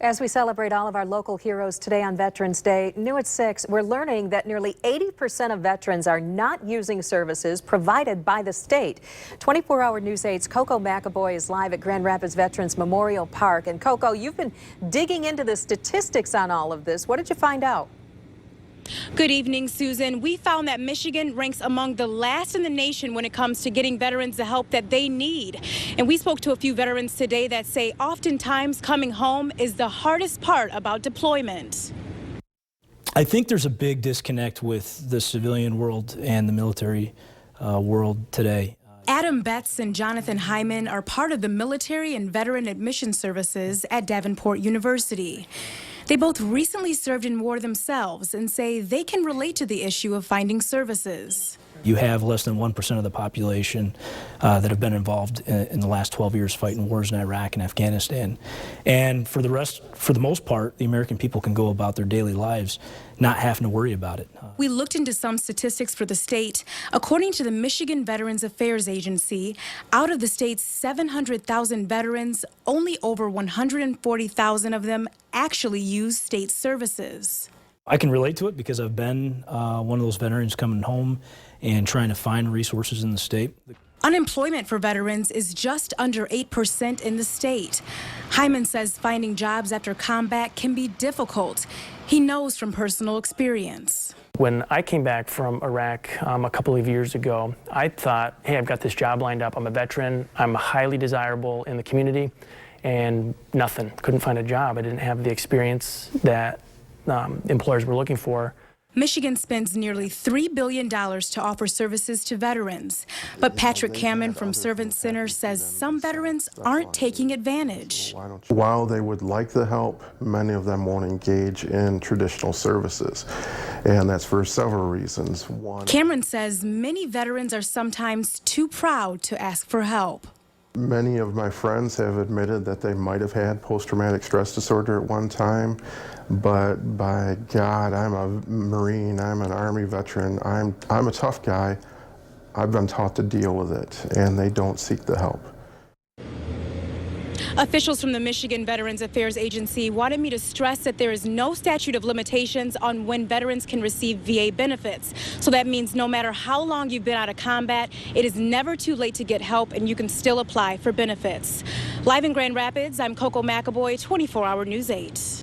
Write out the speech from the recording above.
As we celebrate all of our local heroes today on Veterans Day, new at 6, we're learning that nearly 80% of veterans are not using services provided by the state. 24-hour News 8's Coco McAvoy is live at Grand Rapids Veterans Memorial Park. And Coco, you've been digging into the statistics on all of this. What did you find out? Good evening, Susan. We found that Michigan ranks among the last in the nation when it comes to getting veterans the help that they need. And we spoke to a few veterans today that say oftentimes coming home is the hardest part about deployment. I think there's a big disconnect with the civilian world and the military world today. Adam Betts and Jonathan Hyman are part of the Military and Veteran Admission Services at Davenport University. They both recently served in war themselves and say they can relate to the issue of finding services. You have less than 1% of the population that have been involved in the last 12 years fighting wars in Iraq and Afghanistan. And for the most part, the American people can go about their daily lives not having to worry about it. We looked into some statistics for the state. According to the Michigan Veterans Affairs Agency, out of the state's 700,000 veterans, only over 140,000 of them actually use state services. I can relate to it because I've been one of those veterans coming home and trying to find resources in the state. Unemployment for veterans is just under 8% in the state. Hyman says finding jobs after combat can be difficult. He knows from personal experience. When I came back from Iraq a couple of years ago, I thought, hey, I've got this job lined up. I'm a veteran. I'm highly desirable in the community, and nothing. Couldn't find a job. I didn't have the experience that employers were looking for. Michigan spends nearly $3 billion to offer services to veterans. But Patrick Cameron from Servant Center says some veterans aren't taking advantage. While they would like the help, many of them won't engage in traditional services. And that's for several reasons. One, Cameron says many veterans are sometimes too proud to ask for help. many of my friends have admitted that they might have had post-traumatic stress disorder at one time, but by God, I'm a Marine, I'm an Army veteran, I'm a tough guy. I've been taught to deal with it, and they don't seek the help. Officials from the Michigan Veterans Affairs Agency wanted me to stress that there is no statute of limitations on when veterans can receive VA benefits. So that means no matter how long you've been out of combat, it is never too late to get help, and you can still apply for benefits. Live in Grand Rapids, I'm Coco McAvoy, 24-hour News 8.